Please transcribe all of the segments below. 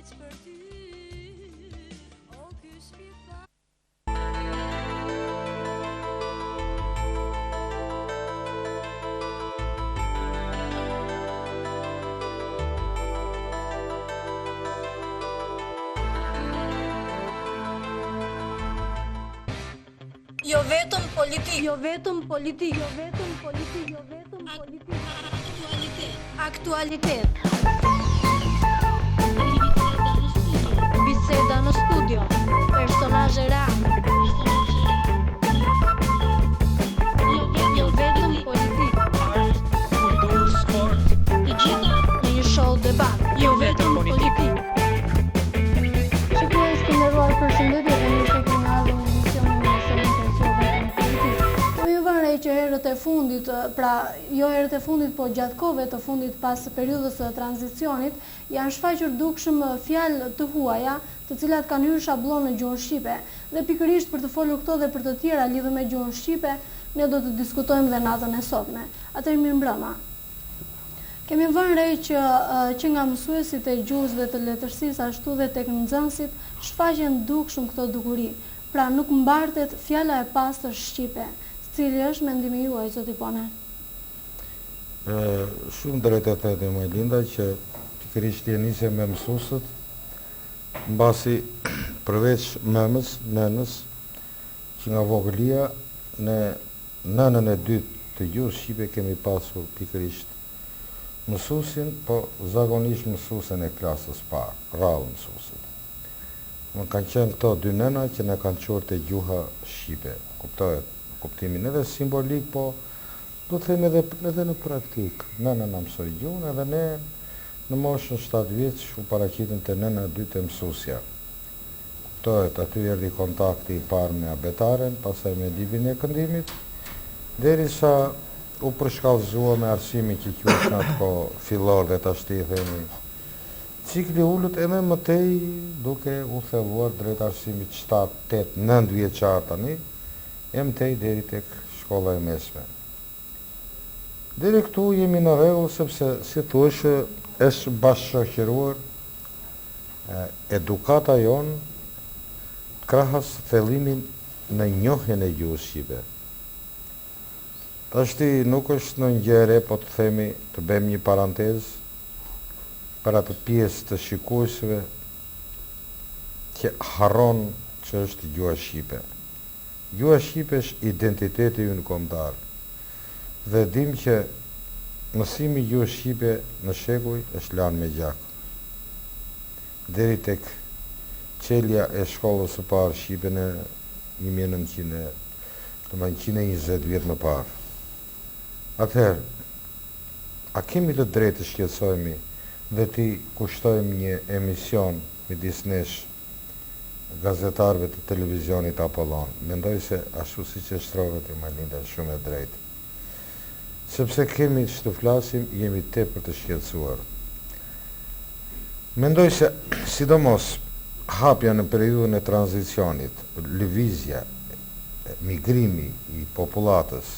Jo vetëm politik. Jo vetëm politik. Jo vetëm politik. Jo vetëm politik. Aktualitet. Biseda në studio. Personazhe real. Jo vetëm politik. Kulturë, sport, Të gjitha në një show debat. Jo vetëm politik. Shikues të nderuar, përshëndetje dhe mirë se keni ardhur në emisionin e sërish të vetëm politik. Po ju vërej që herët e fundit, pra jo herët e fundit, po gjatë kohëve të fundit pas periudhës së tranzicionit, janë shfaqur dukshëm fjalë të huaja, të cilat kanë hyrë shabllon në gjuhën shqipe. Dhe pikërisht për të folur këto dhe për të tjera lidhur me gjuhën shqipe, ne do të diskutojmë dhe natën e sotme. Atëherë mirëmbrëma. Kemi vënë re që nga mësuesit e gjuhës dhe të letërsisë ashtu dhe tek nxënësit shfaqen dukshëm këto dukuri. Pra nuk mbartet fjala e pastër shqipe. Cili është mendimi juaj, zoti Pone? Shumë drejt e thënë Majlinda që pikërisht je nisje me mësuesët, mbasi përveç mëmës, nënës, që nga vogëlia në nënën e dytë të gjuhës shqipe kemi pasur pikërisht mësuesin, po zakonisht mësuesen e klasës parë, rrallë mësuesit. Më kanë qenë këto dy nëna që ne kanë qurë të gjuha shqipe, kuptohet, kuptimin edhe simbolik, po do të themi edhe në praktik. Nëna na mësoi gjuhën edhe ne në moshën 7 vjeç u paraqitëm te nëna e dytë e mësuesja. Kuptohet, aty erdhi kontakti i parë me abetaren, pastaj me librin e këndimit, derisa u përshkallëzua me arsimin që quhet në atë kohë fillor dhe tashti themi. Cikli ullët edhe mëtej duke u thelluar drejt arsimit 7, 8, 9 vjeçar tani, e mëtej deri tek shkolla e mesme. Deri këtu jemi në rregull sepse si thuash është bashkëshoqëruar edukata jon krahas thellimin në njohjen e gjuhës shqipe. Tashti nuk është në ngjere, po të themi, të bëjmë një parantezë për atë pjesë të shikuesve që harron që është gjuha shqipe. Gjuha shqipe është identiteti ynë kombëtar. Dhe dim që mësimi i gjuhës shqipe në shekuj është lanë me gjak. Deri tek çelja e shkollës së parë shqipe në 120 vjet më parë. Atëherë, a kemi të drejtë të shqetësohemi dhe ti kushtojmë një emision midis nesh gazetarëve të televizionit Apollon? Mendoj se ashtu siç e shtrove ti Majlinda shumë e drejtë. Sepse kemi që të flasim, jemi tepër të shqetësuar. Mendoj se sidomos hapja në periudhën e tranzicionit, lëvizja, migrimi i popullatës,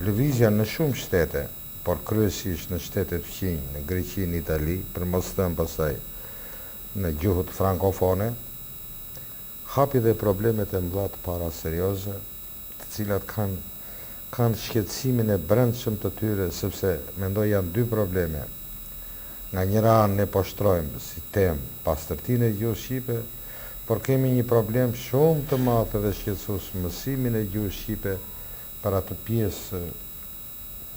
lëvizja në shumë shtete, por kryesisht në shtetet fqinj, në Greqi, në Itali, për mos thënë pastaj në gjuhët frankofone, hapi dhe problemet e mëdha të para serioze, të cilat kanë shqetësimin e brendshëm të tyre, sepse mendoj janë dy probleme. Nga njëra anë ne poshtrojmë si temë pastërtinë e gjuhës shqipe, por kemi një problem shumë të madh dhe shqetësues, mësimin e gjuhës shqipe për atë pjesë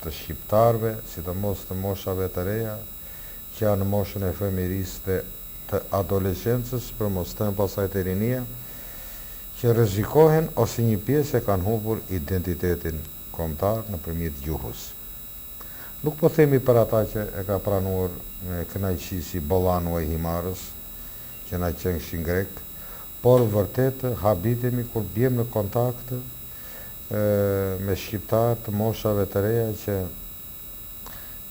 të shqiptarëve, sidomos të moshave të reja, që janë në moshën e fëmirisë dhe të adoleshencës, për mos thënë pasaj të rinia, që rrezikohen ose një pjesë e kanë humbur identitetin kombëtar nëpërmjet gjuhës. Nuk po themi për ata që e ka pranuar me kënaqësi si Bollanu e Himarës, që na qengshin grek, por vërtet habitemi kur bjem në kontakt me shqiptarë të moshave të reja që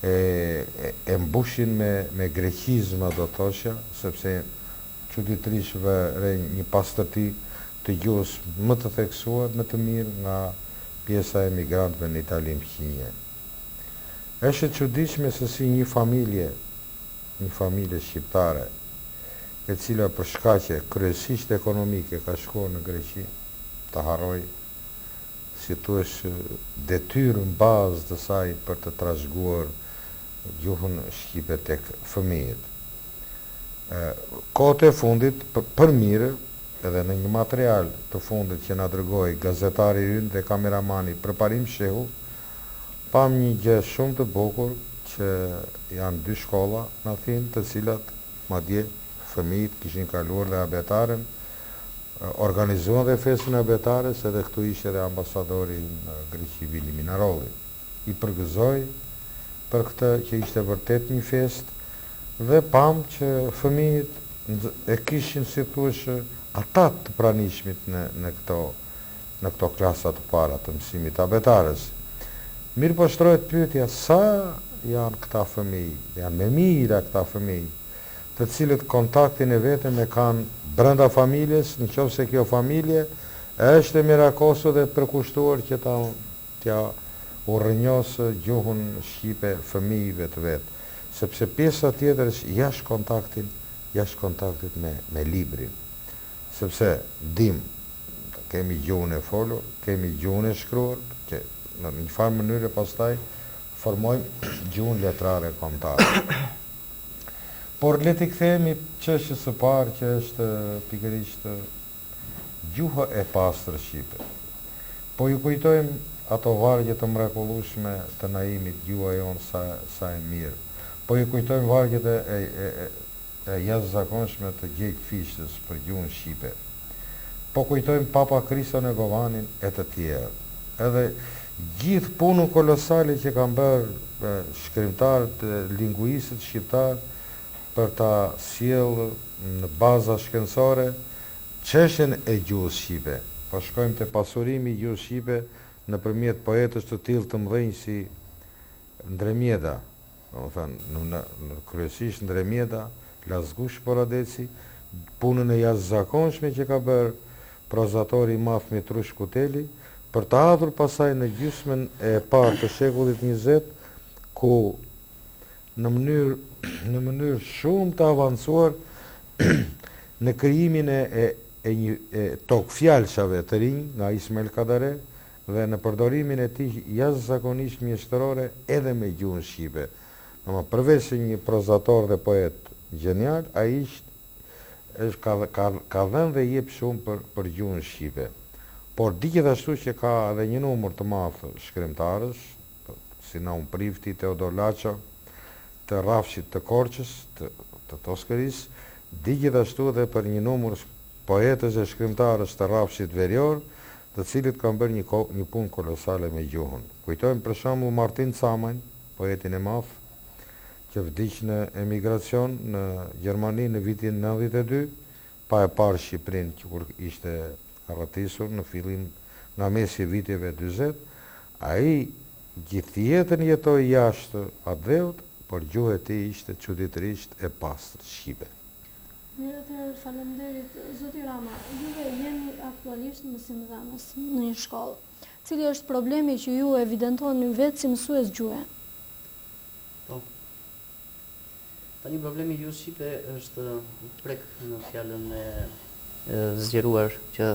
e mbushin me greqizma, do thosha, sepse çuditërisht vëre një pastërti të gjuhës më të theksuar, më të mirë nga pjesa e emigrantëve në Italinë fqinje. Është e çuditshme se si një familje një familje shqiptare e cila për shkaqe kryesisht ekonomike ka shkuar në Greqi, të harroj si thuash detyrën bazë të saj për të trashëguar gjuhën shqipe tek fëmijët. Kohët e fundit për mirë, edhe në një material të fundit që na dërgoi gazetari ynë dhe kameramani Përparim Shehu, pam një gjë shumë të bukur që janë 2 shkolla në Athinë, të cilat madje fëmijët kishin kaluar dhe abetaren, organizuan dhe festën e abetares, edhe këtu ishte edhe ambasadori në Greqi Vili Minarolli. I përgëzoj për këtë që ishte vërtet një fest dhe pam që fëmijët e kishin si thuash ata të pranishmit në këto klasa të para të mësimit abetares. Mirë po shtrohet pyetja, sa janë këta fëmijë, janë me mira këta fëmijë, të cilët kontaktin e vetëm e kanë brenda familjes, në qoftë se kjo familje është e mirakosu dhe përkushtuar që t'ja urrënjosë gjuhën shqipe fëmijëve të vetë, sepse pjesa tjetër është jashtë kontaktit me librin, sepse dim, kemi gjuhën e folur, kemi gjuhën e shkruar, që në një farë mënyrë pastaj formojmë gjuhën letrare kombëtare. Por le t'i kthehemi çështjes së parë që është pikërisht gjuha e pastër shqipe. Po ju kujtojmë ato vargje të mrekullueshme të Naimit, gjuha jonë sa e mirë. Po ju kujtojmë vargjet e jashtëzakonshme të Gjejk Fishtës për gjuhën shqipe. Po kujtojmë Papa Kriston e Govanin e të tjerë. Edhe gjithë punën kolosale që kanë bërë shkrimtarët, linguistët shqiptarë për ta sjellë në baza shkencore çështjen e gjuhës shqipe. Po shkojmë te pasurimi i gjuhës shqipe nëpërmjet poetësh të tillë të mëdhenj si Ndremjeda, domethënë në kryesisht Ndremjeda, Lazgush Poradeci, punën e jashtëzakonshme që ka bërë prozatori i madh Mitrush Kuteli, për të ardhur pasaj në gjysmën e parë të shekullit 20, ku në mënyrë shumë të avancuar në krijimin e tokfjalshave të rinj nga Ismail Kadare dhe në përdorimin e tij jashtëzakonisht mjeshtërore edhe me gjuhën shqipe. Përveç se një prozator dhe poet genial, ai ka dhënë dhe jep shumë për gjuhën shqipe. Por di gjithashtu që ka edhe një numër të madh shkrimtarësh, si Naum Prifti, Teodor Laço, të Rafshit të Korçës, të Toskëris, di gjithashtu edhe për një numër poetës e shkrimtarës të Rafshit Verior, të cilët kanë bërë një punë kolosale me gjuhën. Kujtojmë për shembull Martin Camajn, poetin e madh, që vdiq në emigracion në Gjermani në vitin 92, pa e parë Shqipërinë që kur ishte arratisur në fillim nga mesi viteve 40, ai gjithë jetën jetoi jashtë atë dheut, por gjuha e tij ishte çuditërisht e pastër shqipe. Mirë, atëherë faleminderit. Zoti Rama, juve jeni aktualisht mësimdhënës në një shkollë. Cili është problemi që ju evidentoni vetë si mësues gjuhe? Po. Tani problemi i gjuhës shqipe është prek në fjalën e zgjeruar që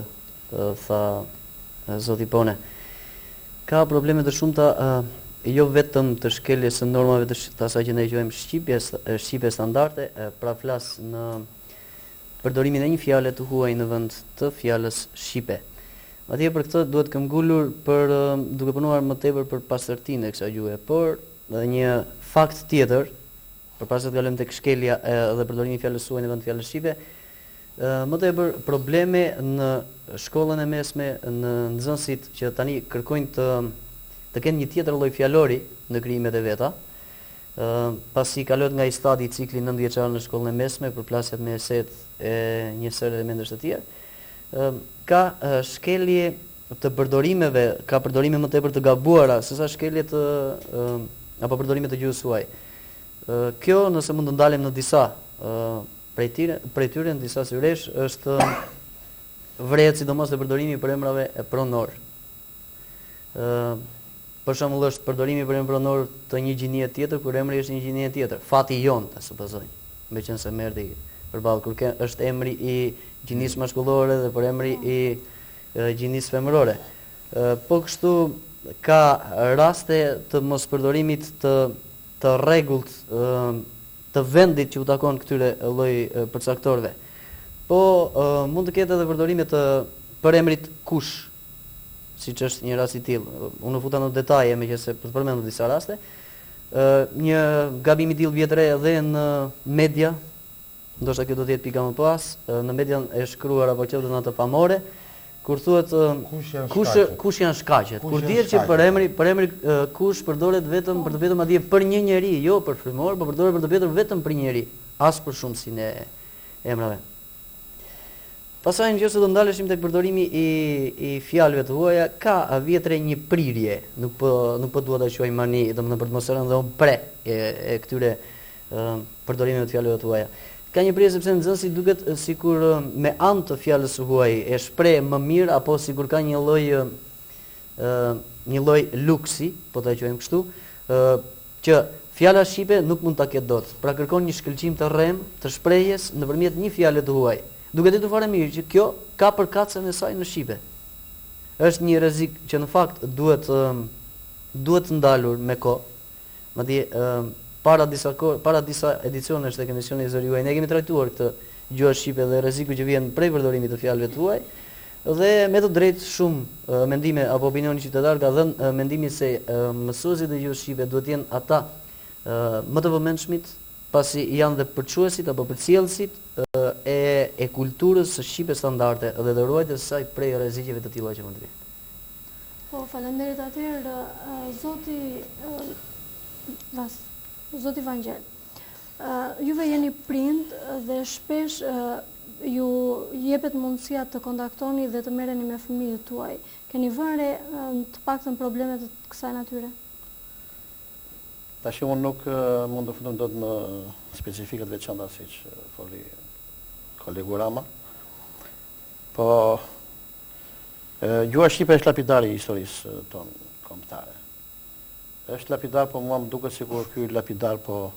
tha zoti Pone. Ka probleme të shumta jo vetëm të shkeljes së normave të asaj që ne quajmë shqipe standarde, pra flas në përdorimin e një fjale të huaj në vend të fjalës shqipe. Madje për këtë duhet këmbgulur për duke punuar më tepër për pastërtinë e kësaj gjuhe, por një fakt tjetër, përpara se të kalojmë tek shkelja dhe përdorimi i fjalës huaj në vend të fjalës shqipe, më tepër probleme në shkollën e mesme, në nxënësit që tani kërkojnë të kenë një tjetër lloj fjalori në krijimet e veta, pasi kalohet nga i stadi i cikli 9 vjeçar në shkollën e mesme për plasjet me eset e njësër elementesh të tjerë, ka shkelje të përdorimeve, ka përdorime më tepër të gabuara sesa shkelje apo përdorime të gjuhës huaj. Kjo, nëse mund të ndalem në disa prej tyre në disa syresh, është vrehet sidomos te përdorimi i përemrave pronor. për shembull është përdorimi për emër pronor të një gjinie tjetër, kur emri është një gjinie tjetër. Fati jon, ta supozojmë. Meqense më erdhi përballë kur është emri i gjinisë maskullore dhe për emri i gjinisë femërore. Po kështu ka raste të mos përdorimit të rregullt të vendit që u takon këtyre lloj përcaktorëve. Po mund të ketë edhe përdorime të për emrit kush, siç është një rast i tillë. Unë futa në detaje meqense po të përmend disa raste. Një gabim i tillë vjet re edhe në media, ndoshta kjo do të jetë pika më pas, në median e shkruar apo qoftë në atë pamore, kur thuhet kush janë shkaqet. Kur dihet që për emri kush përdoret vetëm për të vetëm atje për një njeri, jo për frymor, por përdoret për të vetëm vetëm për një njeri, as për shumësinë e emrave. Pastaj nëse do ndaleshim tek përdorimi i fjalëve të huaja, ka vjetre një prirje, nuk po dua ta quaj mani, domethënë për të mos rënë pre e këtyre përdorimeve të fjalëve të huaja. Ka një prirje sepse nxënësi duket sikur me anë të fjalës së huaj e shpreh më mirë apo sikur ka një lloj luksi, po ta quajmë kështu, që fjala shqipe nuk mund ta ketë dot. Pra kërkon një shkëlqim të rrem të shprehjes nëpërmjet një fjale të huaj. Duke ditur fare mirë që kjo ka përkatësen e saj në shqipe. Është një rrezik që në fakt duhet të ndalur me kohë. Madje para disa edicionesh tek emisioni i Zëri Juaj ne kemi trajtuar këtë gjuhë shqipe dhe rrezikun që vjen prej përdorimit të fjalëve të huaj. Dhe me të drejtë shumë mendime apo opinioni qytetar ka dhënë mendimin se mësuesit e gjuhës shqipe duhet të jenë ata më të vëmendshmit, pasi janë dhe përçuesit apo përcjellësit e kulturës së shqipe standarde dhe të ruajtjes së saj prej rrezikeve të tilla që mund të vinë. Po, faleminderit atëherë, Zoti Vangjel. Juve jeni prind dhe shpesh ju jepet mundësia të kontaktoni dhe të merreni me fëmijët tuaj. Keni vënë të paktën probleme të kësaj natyre? Tash unë nuk mund të fundem dot në specifikat veçanta siç foli kolegu Rama. Po gjuha shqipe është lapidari i historisë tonë kombëtare. Është lapidar, po mua më duket sikur ky lapidar po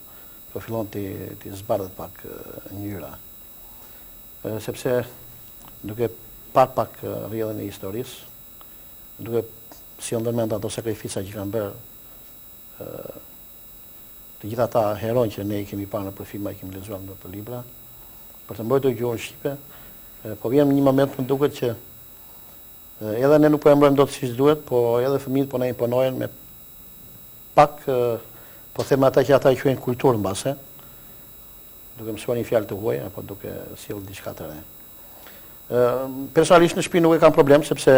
fillon të zbardhet pak ngjyra. Sepse duke parë pak rrjedhën e historisë, duke si ndërmend ato sakrifica që kanë bërë të gjitha ata heronj që ne i kemi parë në filma, i kemi lexuar në libra, për të mbrojtur gjuhën shqipe, po vjen një moment më duket që edhe ne nuk po e mbrojmë dot siç duhet, po edhe fëmijët po na imponojnë me pak po them ata që ata i quajnë kulturë mbase, duke mësuar një fjalë të huaj apo duke sjellë diçka të re. Personalisht në shtëpi nuk e kam problem sepse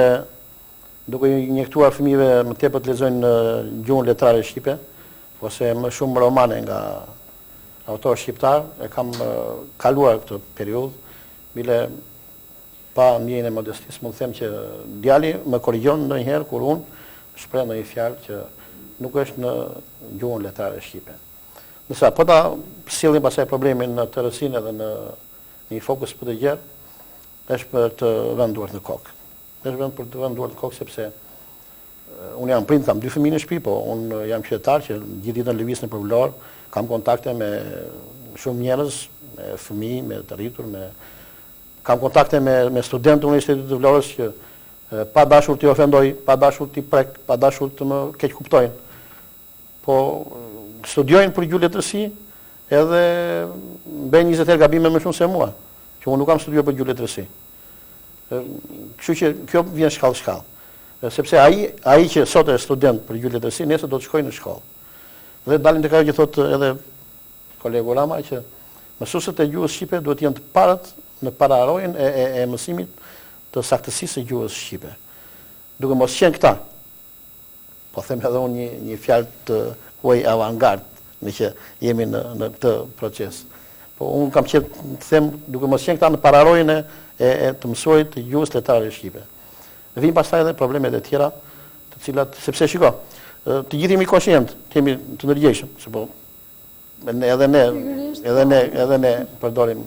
duke i injektuar fëmijëve më tepër të lexojnë gjuhën letrare shqipe, ose më shumë romane nga autor shqiptar, e kam kaluar këtë periudhë, bile pa ndjenjën e modestisë, mund të them që djali më korrigjon ndonjëherë kur unë shpreh ndonjë fjalë që nuk është në gjuhën letrare shqipe. Nësa po ta sillim pasaj problemin në tërësinë edhe në një fokus për të gjerë, është për të vënë duart në kokë. Është për të vënë duart në kokë sepse unë jam prind, kam 2 fëmijë në shtëpi, po unë jam qytetar që gjithë ditën lëviz në Vlorë, kam kontakte me shumë njerëz, me fëmijë, me të rritur, kam kontakte me studentë të Universitetit të Vlorës që pa dashur t'i ofendoj, pa dashur t'i prek, pa dashur të më keq kuptojnë. Po studiojnë për gjuhë letërsi edhe bëjnë 20 herë gabime më shumë se mua, që unë nuk kam studiuar për gjuhë letërsi. Kështu që kjo vjen shkallë. Sepse ai që sot është student për gjuhë letërsi, nesër do të shkojë në shkollë. Dhe dalin tek ajo që thotë edhe kolegu Rama që mësuesit e gjuhës shqipe duhet jenë të parët në pararojën e mësimit të saktësisë së gjuhës shqipe. Duke mos qenë këta, po them edhe unë një fjalë të huaj avangard, në që jemi në këtë proces. Po unë kam qenë të them duke mos qenë këta në pararojën e të mësuarit të gjuhës letrare shqipe. Vijnë pastaj edhe problemet e tjera, të cilat sepse shiko, të gjithë jemi konshient, kemi të ndërgjegjshëm, sepse edhe ne përdorim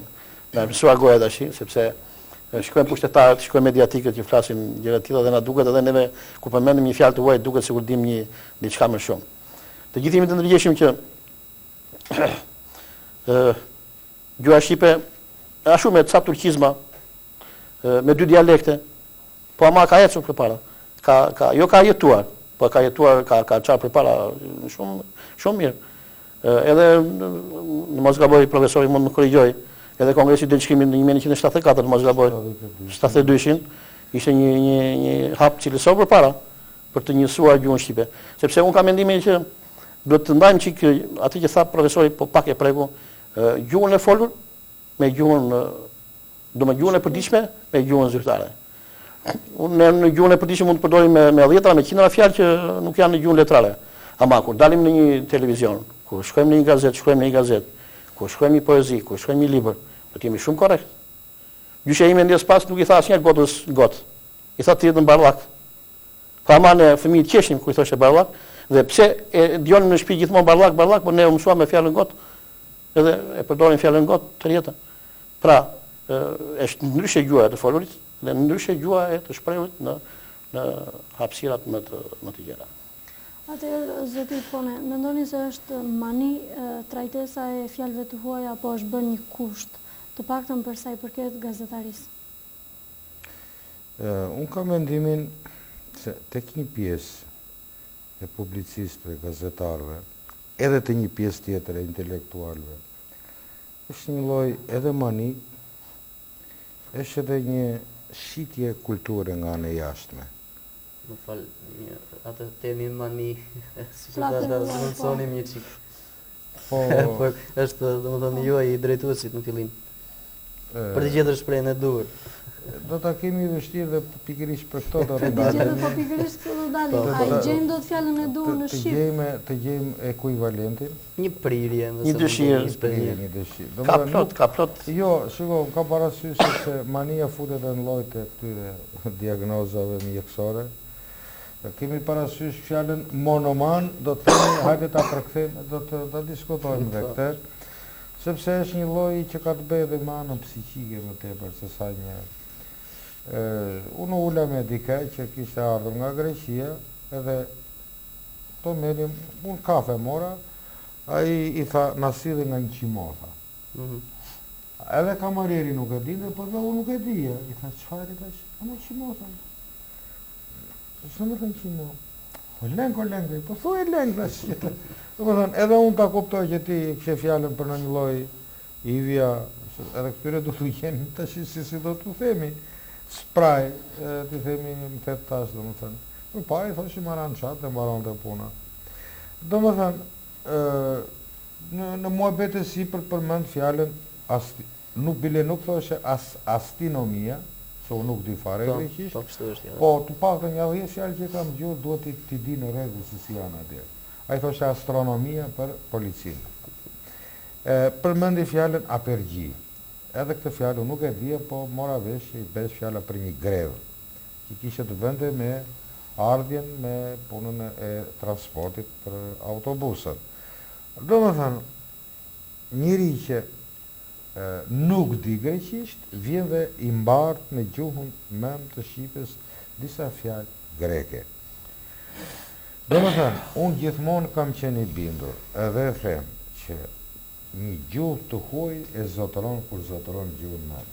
me mësuar goja tash, sepse Shkojnë pushtetarët, shkojnë mediatikët që flasin gjëra të tilla dhe na duket edhe neve kur përmendim një fjalë të huaj duket sikur dim diçka më shumë. Të gjithë jemi të ndërgjegjshëm që gjuha shqipe ashtu me ca turqizma, me dy dialekte, po ama ka ecur përpara. Jo ka jetuar, po ka jetuar, ka çfarë përpara shumë mirë. Edhe në mos gaboj profesori mund më korrigjoj. Edhe Kongresi i Dënçkimit në 1974, mos gaboj, 72-shin, ishte një hap cilësor përpara për të njësuar gjuhën shqipe. Sepse unë kam mendimin që duhet të ndajmë çik atë që tha profesori, po pak e preku, gjuhën e folur me gjuhën, gjuhën e përditshme me gjuhën zyrtare. Unë në gjuhën e përditshme mund të përdorim me dhjetra, me qindra fjalë që nuk janë në gjuhën letrare. Ama kur dalim në një televizion, kur shkojmë në një gazetë, kur shkruajmë një poezi, kur shkruajmë një libër, do të jemi shumë korrekt. Gjyshja ime ndjes pas nuk i tha asnjëherë gotës got. I tha të jetë në bardhak. Pa manë fëmijët qeshnin kur i thoshte bardhak, dhe pse e djonin në shtëpi gjithmonë bardhak, por ne u mësuam me fjalën got, edhe e përdorin fjalën got të jetën. Pra, është ndryshe gjuha e të folurit dhe ndryshe gjuha e të shprehurit në hapësirat më të gjera. Atëherë, zoti Pone, mendoni se është mani trajtesa e fjalëve të huaja apo është bërë një kusht, të paktën për sa i përket gazetarisë? Unë kam mendimin se tek një pjesë e publicistëve, gazetarëve, edhe të një pjesë tjetër e intelektualëve, është një lloj edhe mani, është edhe një shitje kulture nga ana e jashtme. Më fal, atë temi mani, si që ta zëndësonim një qik. Por është, domethënë, juaj i drejtuesit në fillim. Për të gjetur shprehjen e duhur. Do ta kemi vështirë dhe pikërisht për këto do të dalim. Për të gjetur po pikërisht këto do dalim. Ai gjejmë dot fjalën e duhur në shqip. Të gjejmë ekuivalentin. Një prirje, një dëshirë. Ka plot. Jo, shikoj, ka parasysh se mania futet në llojt e këtyre diagnozave mjekësore. Kemi parasysh fjalën monoman, do të themi hajde ta përkthejmë, do të diskutojmë dhe këtë, sepse është një lloj që ka të bëjë edhe me anën psiqike më tepër se sa një. Unë ula me dikë që kishte ardhur nga Greqia, edhe to merrim, unë kafe mora, ai i tha na silli nga një qimotha. Edhe kamarieri nuk e dinte, por unë nuk e dija. I tha çfarë i thash? Ana qimotha. S'më më thënë qimo. Po leng, po thuaj leng tash. Domethënë, edhe unë ta kuptoj që ti kishe fjalën për në një lloj ivja, edhe këtyre do të jenë tash si do t'u themi. Spraj, ti themi më thet tash, domethënë. Po pa i thoshim maran çat e mbaronte puna. Domethënë, në muhabet e sipër përmend fjalën nuk thoshe astinomia, se unë nuk di fare greqisht, po të paktën një 10 fjalë që kam dëgjuar duhet t'i di në rregull se si janë atje. Ai thoshte astronomia për policinë. Përmendi fjalën apergji. Edhe këtë fjalë nuk e dija, po mora vesh i besh fjala për një grevë, që kishte të bënte me ardhjen me punën e transportit për autobusët. Domethënë, njëri që nuk di greqisht, vjen dhe i mbart me gjuhën mend të Shqipës disa fjalë greke. Domethënë, unë gjithmonë kam qenë i bindur, edhe them që një gjuhë të huaj e zotëron kur zotëron gjuhën mend.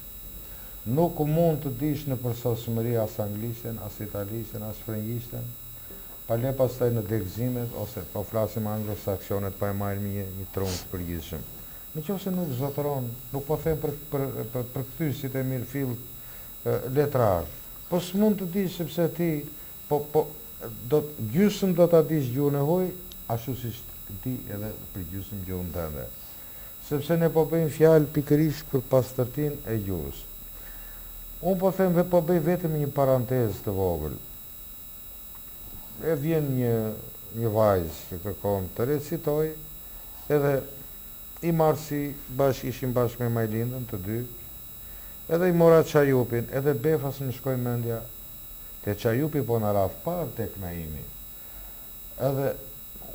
Nuk mund të dish në përsosmëri as anglishten, as italishten, as frëngjishten, pa le pastaj në degëzimet, ose po flasim anglosaksionet, pa e marrim një trumë të përgjithshëm. Nëse nuk zotëron, nuk po them për kthysit e mirë fill letrar, po s'mund të dish sepse ti gjysmë do ta dish gjuhën e huaj, ashtu siç ti edhe për gjysmë gjuhën tënde. Sepse ne po bëjmë fjalë pikërisht për pastërtinë e gjuhës. Unë po them po bëj vetëm një parantezë të vogël. E vjen një vajzë që kërkon të recitoj, edhe i marsi ishim bashkë me Majlindën të dy, edhe i mora Çajupin, edhe befas më shkoj mendja, te Çajupi po në raf parë tek Naimi. Edhe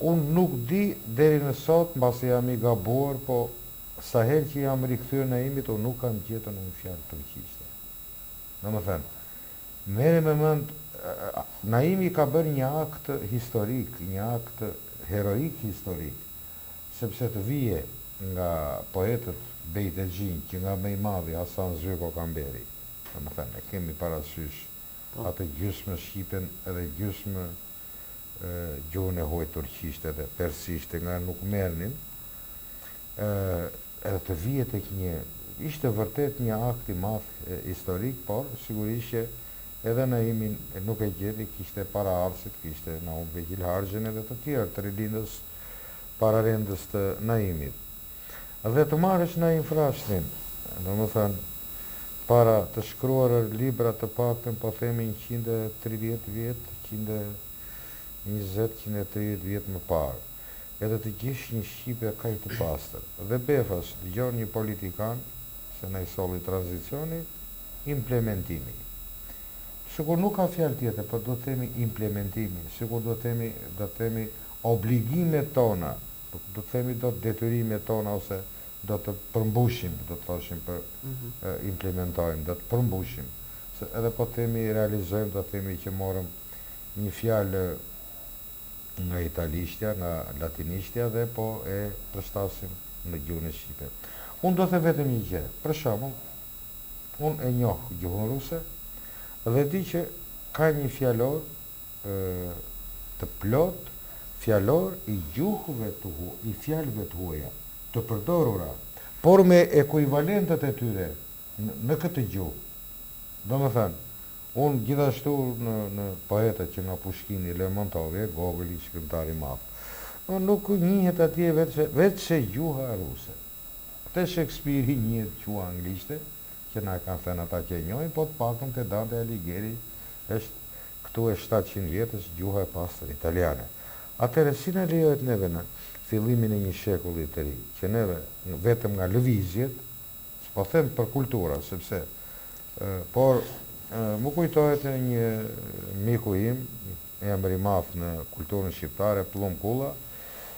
unë nuk di deri në sot, mbasi jam i gabuar, po sa herë që jam rikthyer Naimit, unë nuk kam gjetur në një fjalë turqishte. Domethënë, merre me mend Naimi ka bërë një akt historik, një akt heroik historik, sepse të vije nga poetët Bejt e Gjinj, që nga më i madhi Hasan Zyko Kamberi. Domethënë, e kemi parasysh atë gjysmë shqipen edhe gjysmë gjuhën e huaj turqisht edhe persisht nga nuk merrnin, edhe të vije tek ishte vërtet një akt i madh historik, por sigurisht që edhe Naimin nuk e gjeti, kishte para arsit, kishte Naum Vegil Harxhin edhe të tjerë të rilindës pararendës të Naimit. Dhe të marrësh Naim Frashtin, domethënë, para të shkruar libra të paktën po themi 130 vjet, 120, 130 vjet më parë, edhe të gjesh një Shqipe kaq të pastër. Dhe befas, dëgjon një politikan, se na i solli tranzicioni, implementimi. Sigur nuk ka fjalë tjetër, por do të themi implementimi, sigur do të themi obligimet tona, do të themi do të detyrimet tona, ose do të përmbushim, do të thoshim për implementojmë, do të përmbushim. Se edhe po themi realizojmë, do të themi që morëm një fjalë nga italishtja, nga latinishtja dhe po e përshtasim në gjuhën e shqipe. Unë do të vetëm një gjë, për shembull, unë e njoh gjuhën ruse dhe di që ka një fjalor të plot, fjalor i gjuhëve të huaja, i fjalëve të huaja, të përdorura, por me ekuivalentet e tyre në këtë gjuhë. Domethënë, unë gjithashtu në poetët që nga Pushkini, Lermontov, Gogoli, shkrimtari i madh, nuk njihet atje vetë gjuha ruse. Te Shakespeare njihet gjuha anglishte, që na kanë thënë ata që e njohin, po të paktën te Dante Alighieri është këtu e 700 vjetësh gjuha e pastër italiane. Atëherë si na lejohet neve në fillimin e një shekulli të ri, që neve vetëm nga lëvizjet, s'po them për kultura, sepse por më kujtohet një miku im, emri i madh në kulturën shqiptare, Plum Kulla,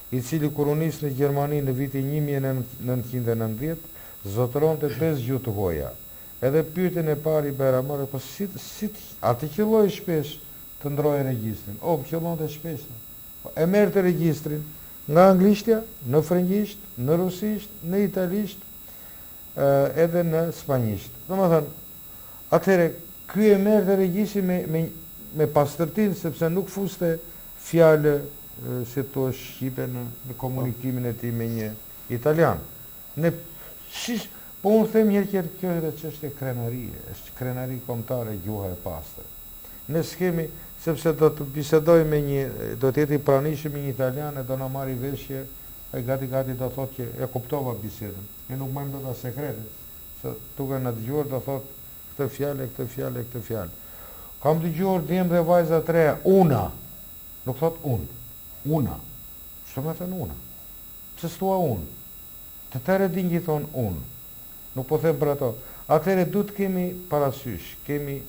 i cili kur u nis në Gjermani në vitin 1990, zotëronte 5 gjuhë të huaja. Edhe pyetjen e parë i bëra, po si atë qelloi shpesh të ndroje regjistrin. Qellonte shpesh. E merrte regjistrin nga anglishtja, në frëngjisht, në rusisht, në italisht, edhe në spanjisht. Domethënë, atëherë ky e merrte regjistrin me pastërtinë, sepse nuk fuste fjalë si thua shqipe në komunikimin e tij me një italian. Po unë them njërë që kjo edhe çështje krenarie, është krenari kombëtare gjuha e pastër. Ne s'kemi, sepse do të bisedoj me do të jeti pranishëm një italian e do na marri veshje, ai gati do thotë që e kuptova bisedën. Ne nuk marrim dot as sekrete, se duke na dëgjuar do thotë këtë fjalë. Kam dëgjuar djem dhe vajza të reja, una, nuk thotë una. Çfarë më thon una? Pse s'thua unë? Të tërë din që thonë unë. Nuk po them për ato. Atëherë duhet kemi parasysh, kemi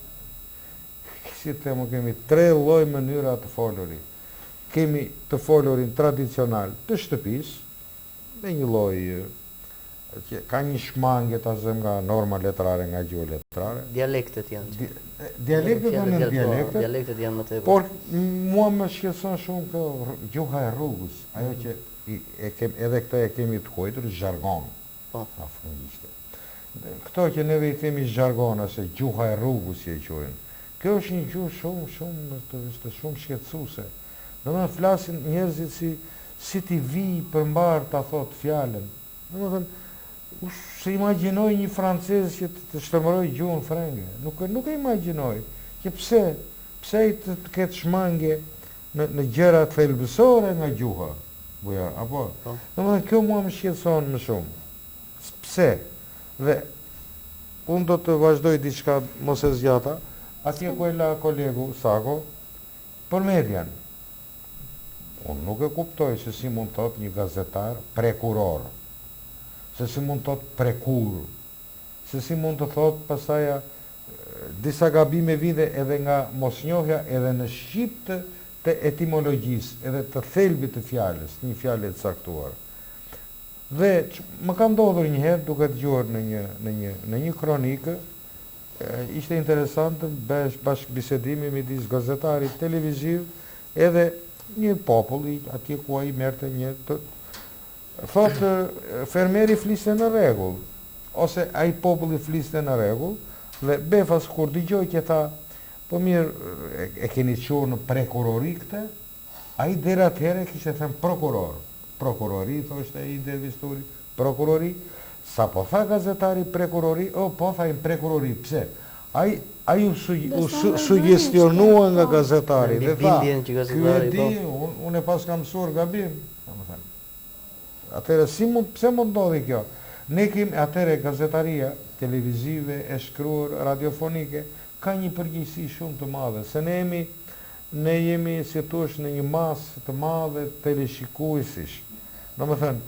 3 lloj mënyra të folurit. Kemi të folurin tradicional të shtëpisë, me një lloj që ka një shmangje ta zëm nga norma letrare, nga gjuha letrare. Dialektet janë. Dialektet janë më tepër. Por mua më shqetëson shumë kjo gjuha e rrugës, ajo që edhe këtë e kemi të huajtur zhargon. Po. Këto që neve i themi zhargon ose gjuha e rrugës që e quajnë. Kjo është një gjuhë shumë shqetësuese. Domethënë flasin njerëzit si ti vi përmbar ta thot fjalën. Domethënë se imagjinoj një francez që të shtrëmëroj gjuhën frenge. Nuk e imagjinoj. Që pse i të ketë shmangje në gjëra thelbësore nga gjuha. Apo? Domethënë kjo mua më shqetëson më shumë. Pse? Dhe unë do të vazhdoj diçka mos e zgjata, atje ku e la kolegu Sako, për median. Unë nuk e kuptoj se si mund thot një gazetar prekuror, se si mund thot prekur, se si mund të thot pasaja disa gabime vide edhe nga mosnjohja edhe në shqip të etimologjisë, edhe të thelbit të fjalës, një fjalë e caktuar. Dhe më ka ndodhur një herë duke dëgjuar në një kronikë ishte interesant bësh bashkëbisedimi midis gazetarit televiziv edhe një popull atje ku ai merrte një thotë fermeri fliste në rregull, ose ai populli fliste në rregull, dhe Befas kur dëgjoi që tha, po mirë, e keni qurë në prekurori këtë, ai deri atëherë kishte thënë prokuror. Prokurori, thoshte ai intervisturi, prokurori, sa po tha gazetari prekurori, po tha i prekurori, pse? Ai u suggestionua nga gazetari dhe tha, ky e di, unë e pas kam mësuar gabim. Atëherë pse mund ndodhi kjo? Ne kemi atëherë gazetaria televizive, e shkruar, radiofonike, ka një përgjegjësi shumë të madhe, se ne jemi si thosh në një masë të madhe teleshikuesish. Domethënë,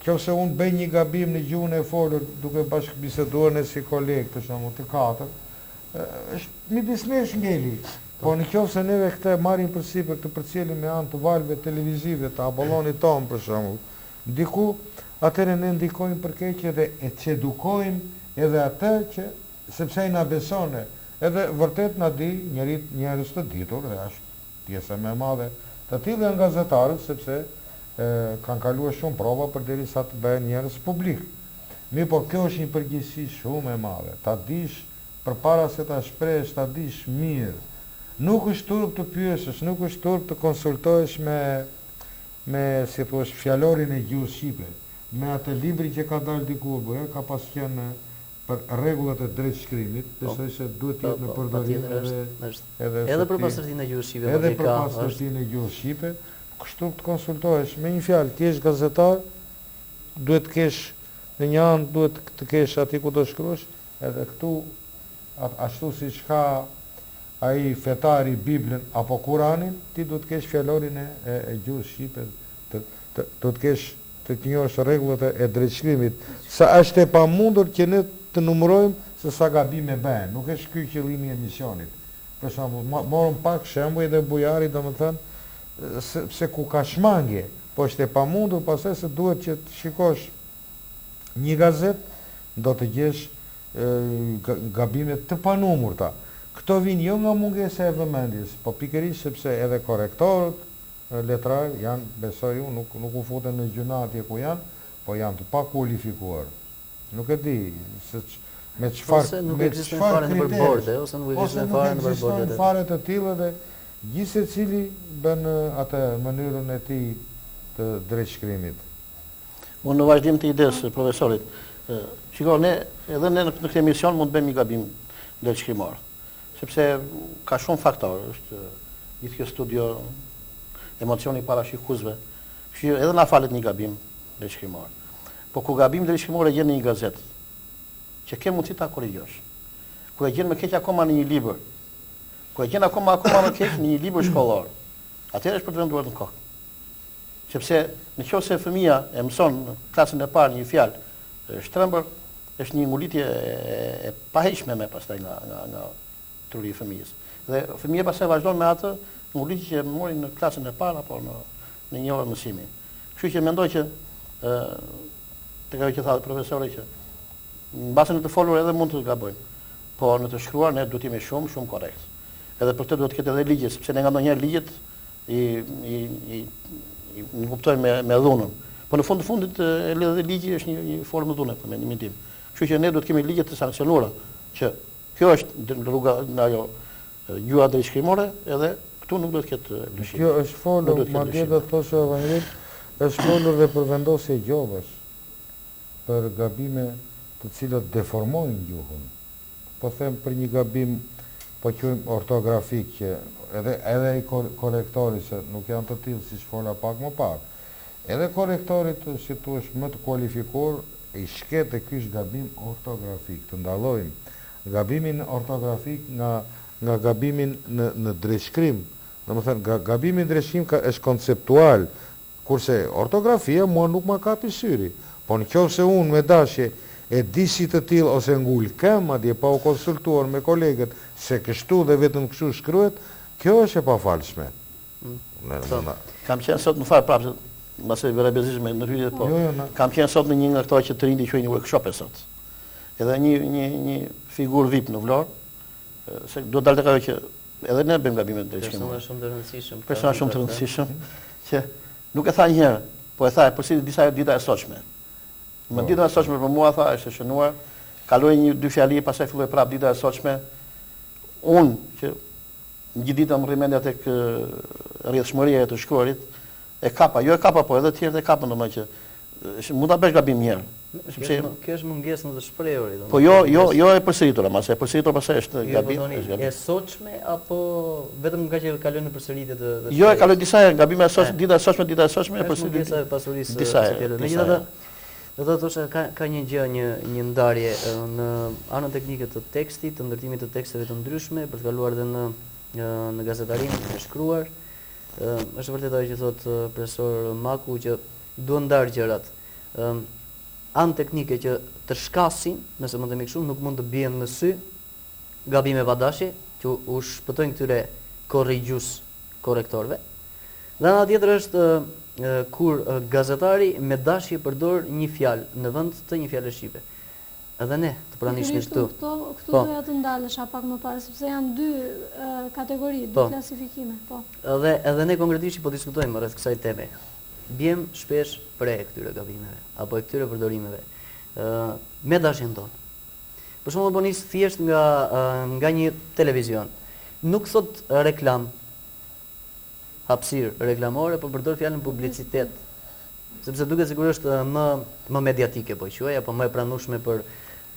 nëse unë bëj një gabim në gjuhën e folur duke bashkëbiseduar ne si kolegë, për shembull, të katër, është midis nesh ngeli. Po nëse neve këtë marrim përsipër të përcjellim me anë të valve televizive të abollonit ton, për shembull, diku atëherë ne ndikojmë për keq edhe e çedukojmë edhe atë që sepse ai na besone, edhe vërtet na di njerëz të ditur, dhe është pjesa më e madhe të tillë janë gazetarët, sepse kanë kaluar shumë prova përderisa të bëhen njerëz publik. Mirë, po kjo është një përgjegjësi shumë e madhe. Ta dish përpara se ta shprehësh, ta dish mirë. Nuk është turp të pyesësh, nuk është turp të konsultohesh me si thua fjalorin e gjuhës shqipe, me atë libri që ka dalë diku, ka pas qenë për rregullat e drejtshkrimit, besoj se duhet të jetë në përdorim edhe për pastërtinë e gjuhës shqipe, edhe për pastërtinë e gjuhës shqipe. Kështu të konsultohesh, me një fjalë, ti je gazetar, duhet të kesh në një anë, duhet të kesh aty ku do shkruash, edhe këtu ashtu siç ka ai fetari Biblën apo Kuranin, ti duhet të kesh fjalorin e gjuhës shqipe, do të kesh të njohësh rregullat e drejtshkrimit, sa është e pamundur që ne të numërojmë se sa gabime bëhen. Nuk është ky qëllimi i emisionit. Për shembull, morëm pak shembuj edhe Bujari, domethënë se ku ka shmangje, po është e pamundur pastaj se duhet që të shikosh një gazet, do të gjesh gabime të panumurta. Këto vijnë jo nga mungesa e vëmendjes, po pikërisht sepse edhe korrektorët letrar janë, besoj unë, nuk u futen në gjuna atje ku janë, po janë të pakualifikuar. Nuk e di se me çfarë kriteresh, ose nuk ekziston fare të tilla dhe gjithë secili bën atë mënyrën e tij të drejtshkrimit. Unë në vazhdim të idesë profesorit, shiko, edhe ne në këtë emision mund të bëjmë një gabim drejtshkrimor, sepse ka shumë faktorë, është gjithë kjo studio emocioni parashikuesve, që edhe na falet një gabim drejtshkrimor. Po ku gabim drejtshkrimor e gjen në një gazetë, që ke mundësi ta korrigjosh. Ku e gjen më keq akoma në një libër, ku e gjen akoma më keq në një libër shkollor. Atëherë është për të venduar në kohë. Sepse nëse fëmia e mëson në klasën e parë një fjalë shtrembër, është një ngulitje e paheshme me pastaj nga truri i fëmijës. Dhe fëmia pastaj vazhdon me atë ngulitje që mori në klasën e parë apo në një orë mësimi. Kështu që mendoj që tek ajo që tha profesori që mbase në të folur edhe mund të gabojmë, po në të shkruar ne duhet të jemi shumë korrekt. Edhe për këtë duhet të ketë edhe ligje, sepse ne nga ndonjëherë ligjet i kuptojmë me dhunën. Po në fund të fundit edhe ligji është një formë dhune për mendimin tim. Kështu që ne duhet të kemi ligje të sankcionuara, që kjo është rruga në ajo gjuha drejtshkrimore, edhe këtu nuk duhet të ketë lëshim. Kjo është folur, madje do të thosë evangelit, është folur dhe për vendosje gjobash, për gabime të cilët deformojnë gjuhën. Po them për një gabim, po quajmë ortografik, që edhe i korrektori, se nuk janë të tillë siç fola pak më parë. Edhe korrektorit, si thua, më të kualifikuar, i shket e ky është gabim ortografik. Të ndallojmë gabimin ortografik nga gabimin në drejtshkrim. Domethënë gabimi në drejtshkrim është konceptual, kurse ortografia mua nuk ma kapi syri. Po nëse unë me dashje e di si të tillë ose ngul këm, madje pa u konsultuar me kolegët se kështu dhe vetëm kështu shkruhet, kjo është e pafalshme. Kam qenë sot më fal prapë, mbase verabezisht me në hyrje, po. Kam qenë sot në një nga këto që të rinjtë quajnë workshop sot. edhe një figurë VIP në Vlorë, se do dalë tek ajo që edhe ne bëjmë gabime të drejtshme. Persona shumë të rëndësishëm. Persona shumë të rëndësishëm që nuk e tha një herë, po e tha përsi disa dita e sotshme. Më dita e sotshme për mua tha është e shënuar, kaloi dy fjali, pastaj filloi prap dita e sotshme. Unë që në gjithë ditën më rrimendja tek rrjedhshmëria e të shkruarit, e kapa, jo e kapa, po edhe të tjerët e kapën domethënë që mund ta bësh gabim një herë. Sepse kjo është mungesë në të shprehurit. po jo e përsëritur, ama se e përsëritur pastaj është gabim. E sotshme apo vetëm nga që kalon në përsëritje të Jo, e kaloj disa herë, gabime e sotshme, dita e sotshme e përsëritur. Mungesa e pasurisë disa së herë. fjalës. Megjithatë, do të thoshë ka një gjë, një ndarje në anën teknike të tekstit, të ndërtimit të teksteve të ndryshme, për të kaluar edhe në gazetarinë, të shkruar. Është vërtet ajo që thot profesor Maku që duhet ndar gjërat. Anë teknike që të shkasin, nëse mund të themi kështu, nuk mund të bien në sy gabime padashje që u shpëtojnë këtyre korrigjues korrektorëve. Dhe ana tjetër është kur gazetari me dashje përdor një fjalë në vend të një fjale shqipe. Edhe ne të pranishme këtu. Këtu doja të ndalesha pak më parë, sepse janë dy kategori, dy klasifikime. Po. Edhe ne konkretisht po diskutojmë rreth kësaj teme. Bjem shpesh pre këtyre gabimeve apo e këtyre përdorimeve me dashjen tonë. Për shembull, po nis thjesht nga një televizion. Nuk thot reklam, hapësirë reklamore, por përdor fjalën publicitet. Sepse duket sikur është më mediatike po quaj apo më e pranueshme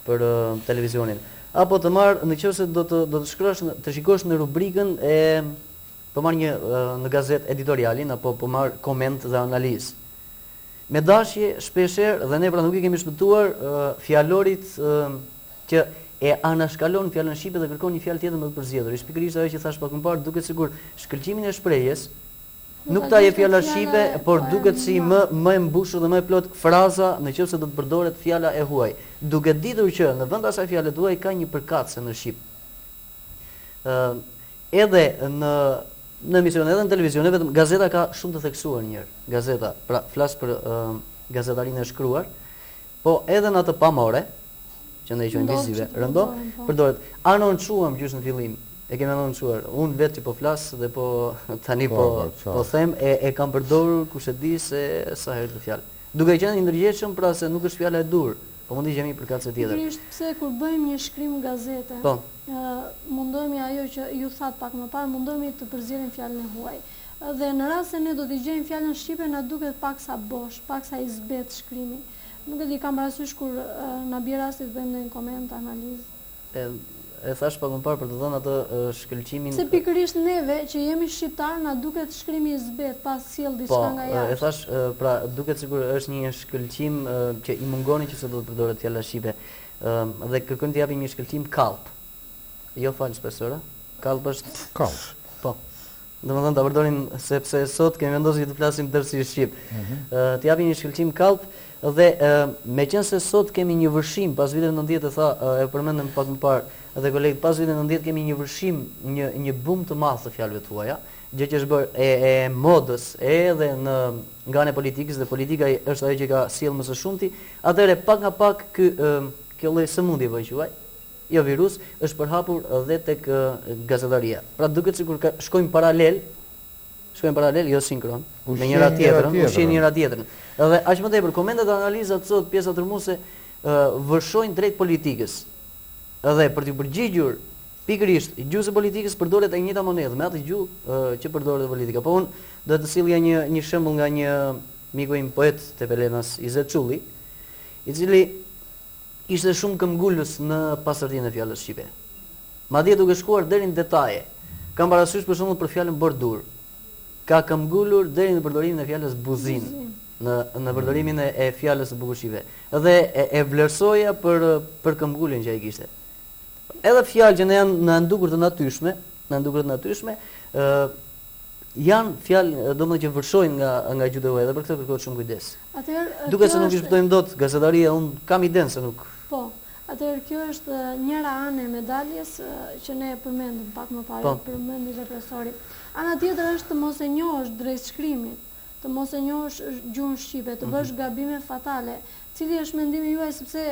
për televizionin. Apo të marr, nëse do të shkrosh, të shikosh në rubrikën e po marr një në gazetë editorialin apo po marr koment dhe analizë. Me dashje shpeshherë dhe ne pra nuk I kemi shpëtuar fjalorit që e anashkalon fjalën shqipe dhe kërkon një fjalë tjetër më të përzgjedhur. Është pikërisht ajo që thash pak më parë, duket sikur shkëlqimin e shprehjes nuk ta jep fjala shqipe, por duket si më e mbushur dhe më e plot fraza nëse do të përdoret fjala e huaj. Duke ditur që në vend asaj fjale të huaj ka një përkatëse në shqip. Edhe në emision, edhe në televizion, vetëm gazeta ka shumë të theksuar një herë. Gazeta, pra flas për gazetarinë e shkruar, po edhe në atë pamore, që ne I quajmë vizive, rëndo, përdoret. Anoncuam gjysh në fillim. E kemi anoncuar. Unë vetë që po flas dhe po tani po them e kam përdorur kush e di se sa herë të fjalë. Duke qenë I ndërgjegjshëm, pra se nuk është fjala e dur, po mundi gjemi përkatëse tjetër. Pikërisht pse kur bëjmë një shkrim gazete, mundohemi ajo që ju thatë pak më parë, mundohemi të përzielim fjalën e huaj. Dhe në rast se ne do t'i gjejmë fjalën shqipe, na duket paksa bosh, paksa I zbet shkrimi. Nuk e di, kam parasysh kur na bie rasti të bëjmë ndonjë koment, analizë. E thash pak më parë për të dhënë atë shkëlqimin. Se pikërisht neve që jemi shqiptar na duket shkrimi I zbet pas sjell diçka nga jashtë. E thash, pra duket sikur është një shkëlqim që I mungoni që se do të përdoret fjala shqipe. Dhe kërkojmë të japim një shkëlqim kallp. Jo fals profesora. Kallp është kallp. Po. Domethënë ta përdorim sepse sot kemi vendosur të flasim tërësisht shqip. Të japim një shkëlqim kallp dhe meqense sot kemi një vërshim pas viteve 90 e tha e përmendëm pak më parë dhe kolegët pas viteve 90 kemi një vërshim, një bum të madh të fjalëve të huaja, gjë që është bërë e modës edhe nga ana e politikës dhe politika është ajo që ka sjell më së shumti, atëherë pak nga pak kjo lloj sëmundje po quaj, jo virus, është përhapur edhe tek gazetaria. Pra duket sikur shkojmë paralel, jo sinkron, me njëra tjetrën, ushqin njëra tjetrën. Edhe aq më tepër komentet dhe analizat sot pjesa tërmuese vërshojnë drejt politikës. Edhe për të përgjigjur pikërisht gjuhës së politikës përdoret e njëjta monedhë me atë gjuhë që përdoret politika. Po unë do të sillja një shembull nga një miku im poet Tepelenas Izet Çulli, I cili ishte shumë këmbgulës në pasardhëtinë e fjalës shqipe. Madje duke shkuar deri në detaje. Kam parasysh për shembull për fjalën bordur. Ka këmbgulur deri në përdorimin e fjalës buzin. Në përdorimin e fjalës së bukur shqipe. Dhe e vlerësoja për këmbguljen që ai kishte. Edhe fjalë që në ndukur të natyrshme, janë fjalë domethënë që vërshojnë nga gjuhë e huaj dhe për këtë kërkohet shumë kujdes. Duket se nuk I shpëtojmë dot gazetaria, unë kam idenë se nuk. Po, atëherë kjo është njëra anë e medaljes që ne përmendëm pak më parë, përmendi dhe profesori. Ana tjetër është të mos e njohësh drejt shkrimit, të mos e njohësh gjuhën shqipe, të bësh gabime fatale. Cili është mendimi juaj, sepse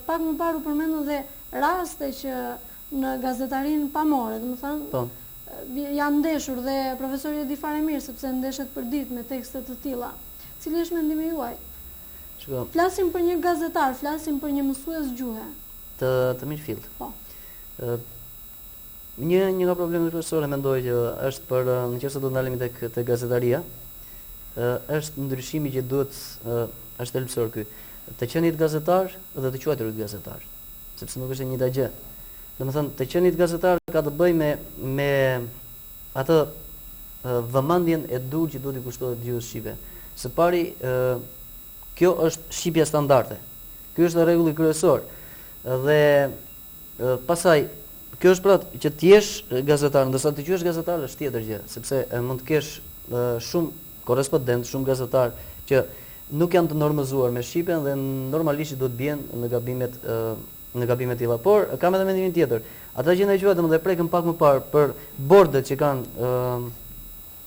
pak më parë u përmendën dhe raste që në gazetarinë pamore, domethënë Po. janë ndeshur dhe profesori e di fare mirë sepse ndeshet për ditë me tekste të tilla. Cili është mendimi juaj? Shiko, Flasim për një gazetar, flasim për një mësues gjuhe. të mirë fill. Po. Një nga problemet kryesore mendoj që është për nëse do të ndalemi tek gazetaria, është ndryshimi që duhet është thelbësor ky. Të qenit gazetar dhe të quajturit gazetar, sepse nuk është e njëjta gjë. Domethënë, të qenit gazetar ka të bëjë me atë vëmendjen e dur që duhet i kushtohet gjuhës shqipe. Së pari, kjo është shqipja standarde. Ky është rregulli kryesor. Dhe pasaj kjo është pra që të jesh gazetar, ndërsa të quhesh gazetar është tjetër gjë, sepse mund të kesh shumë korrespondent, shumë gazetar që nuk janë të normalizuar me shqipen dhe normalisht do të bien në gabimet tilla. Por kam edhe mendimin tjetër. Ata që ndaj quajtëm dhe prekën pak më parë për bordet që kanë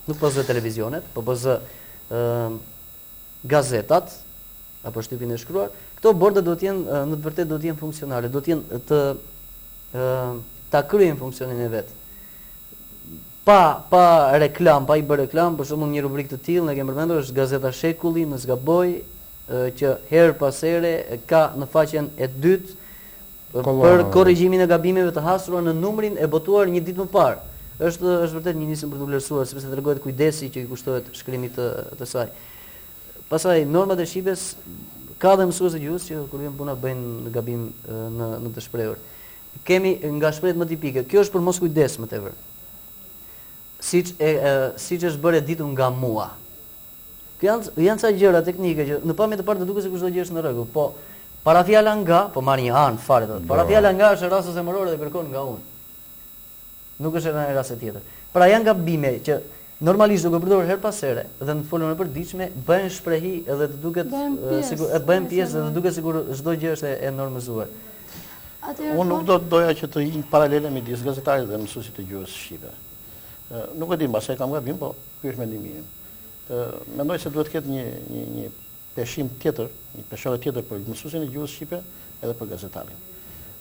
nuk po zë televizionet, po zë gazetat apo shtypin e shkruar, këto borde do të jenë në të vërtetë do të jenë funksionale, do të jenë ta kryejnë funksionin e vet. Pa reklam, pa i bërë reklam, për shembull një rubrikë të tillë ne kemi përmendur është Gazeta Shekulli, në zgaboj, që her pas here ka në faqen e dytë për korrigjimin e gabimeve të hasura në numrin e botuar një ditë më parë. Është vërtet një nisëm për të vlerësuar sepse tregohet kujdesi që i kushtohet shkrimit të saj. Pastaj normat e shqipes ka dhe mësues të gjuhës që kur vjen puna bëjnë gabim në të shprehur. Kemi nga shprehjet më tipike. Kjo është për mos kujdes më tepër. Siç është bërë ditur nga mua. Janë ca gjëra teknike që në pamje të parë të duket se kushdo gjë është në rregull, po parafjala nga, po marr një anë fare thotë. Parafjala nga është rasti zemëror dhe kërkon nga unë. Nuk është në rast tjetër. Pra janë gabime që normalisht duke përdorur her pas here dhe në folën e përditshme bëhen shprehi edhe të duket sikur bëhen pjesë dhe të duket sikur çdo gjë është e normalizuar. Unë nuk do të doja që të hiq paralele midis gazetarit dhe mësuesit të gjuhës shqipe. Nuk e di mbase kam gabim, po ky është mendimi im. Mendoj se duhet të ketë një peshim tjetër, një peshore tjetër për mësuesin e gjuhës shqipe edhe për gazetarin.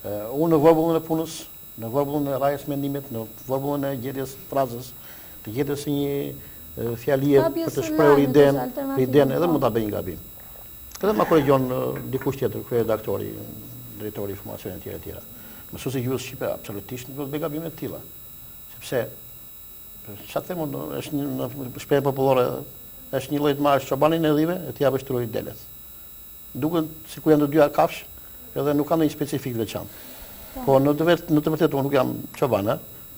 Unë në vorbullën e punës, në vorbullën e rrajës mendimit, në vorbullën e gjetjes frazës, të gjetjes së një fjalie për të shprehur idenë, edhe mund ta bëj një gabim. Edhe ma korrigjon dikush tjetër, ky redaktori, drejtori i informacionit e tjera. Mësuesi i gjuhës shqipe absolutisht nuk do të bëj gabime të tilla. Sepse çfarë them unë, është një shprehje popullore, është një lloj të marrësh çobanin e dhive e t'i japësh trurit delet. Duket sikur janë të dyja kafsh, edhe nuk kanë ndonjë specifik veçantë. Po në të vërtetë unë nuk jam çoban,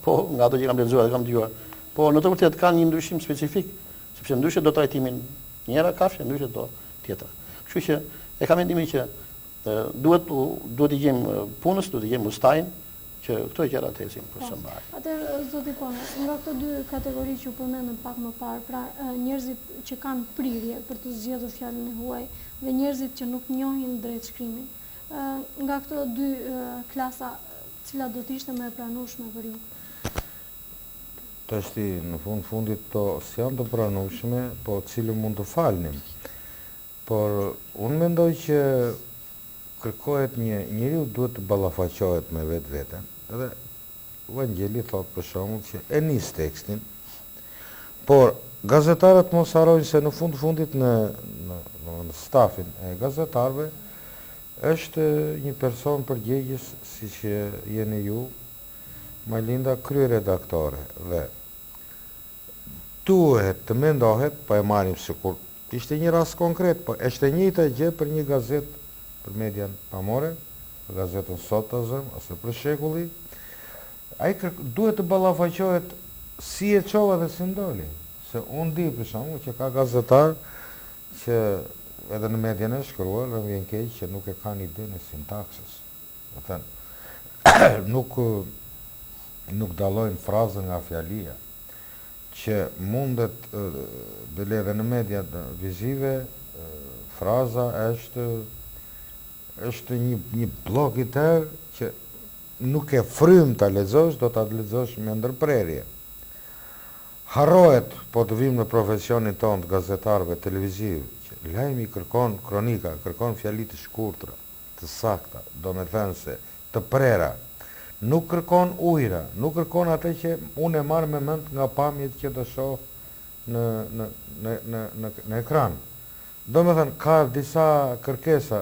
po nga ato që kam lexuar dhe kam dëgjuar. Po në të vërtetë kanë një ndryshim specifik, sepse ndryshe do trajtimin njëra kafshë, ndryshe do tjetra. Kështu që e kam mendimin që duhet i gjejmë punës, duhet i gjejmë ustajin që këto gjëra të ecin për së mbarë. Atëherë zoti Pone, nga këto dy kategori që u përmendën pak më parë, pra njerëzit që kanë prirje për të zgjedhur fjalën e huaj dhe njerëzit që nuk njohin drejt shkrimin. Nga këto dy klasa, cila do të ishte më e pranueshme për ju? Tashti në fundit to s'janë të pranueshme, po cilën mund të falnim. Por unë mendoj që kërkohet njeriu duhet të ballafaqohet me vetveten. Edhe Vangjeli thot për shembull që e nis tekstin, por gazetarët mos harrojnë se në fundit në stafin e gazetarëve është një person përgjegjës siç jeni ju, Majlinda, kryeredaktore, dhe duhet të mendohet, po e marrim sikur ishte një rast konkret, po është e njëjta gjë për një gazetë për median pamore, për gazetën Sot të Zëm, ose për Shekulli, ai duhet të ballafaqohet si e çova dhe si ndoli. Se unë di për shembull që ka gazetar që edhe në median e shkruar, dhe vjen keq që nuk e kanë idenë e sintaksës. Do të thënë nuk dallojnë frazën nga fjalia, që mundet bile edhe në mediat vizive, fraza është një blok i tërë që nuk e frym ta lexosh, do ta lexosh me ndërprerje. Harrohet, po të vim në profesionin tonë të gazetarëve televiziv, që lajmi kërkon kronika, kërkon fjali të shkurtra, të sakta, do me thënë se të prera, nuk kërkon ujra, nuk kërkon atë që unë e marrë me mend nga pamjet që do shoh në ekran. Do me thënë, ka disa kërkesa,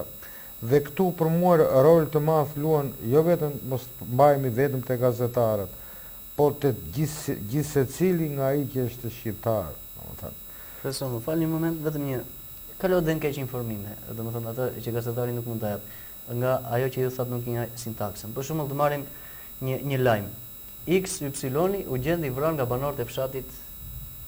dhe këtu për mua rol të madh luan, jo vetëm mos mbajemi vetëm te gazetarët, por të gjithë secili nga ai që është shqiptar, domethënë. Profesor, më falni një moment, vetëm një kalo dhe në keq informime, domethënë atë që gazetari nuk mund ta jap, nga ajo që ju thatë nuk një sintaksën. Për shembull, të marrim një lajm. X, Y u gjendi vrarë nga banorët e fshatit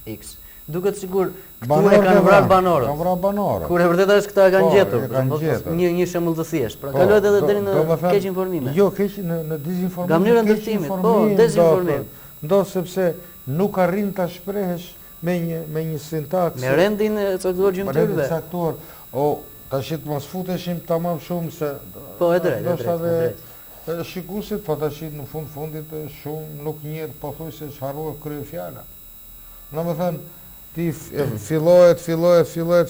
X. Duket sigur këtu e kanë vrarë banorët. Kanë vrarë banorët. Kur e vërteta është këta e kanë gjetur. Kanë gjetur. Një shembull të thjeshtë. Pra kalohet edhe deri në keq informime. Jo, keq në dezinformim. Nga mënyra ndërtimi, po, dezinformim. Do sepse nuk arrin ta shprehesh me një sintaks. Me rendin e caktuar gjymtyrëve. Me caktuar. O tash të mos futeshim tamam shumë se po e drejtë. Shikuesit, po tash në fundit shumë nuk njihet pothuajse harruar krye fjala. Domethënë ti fillohet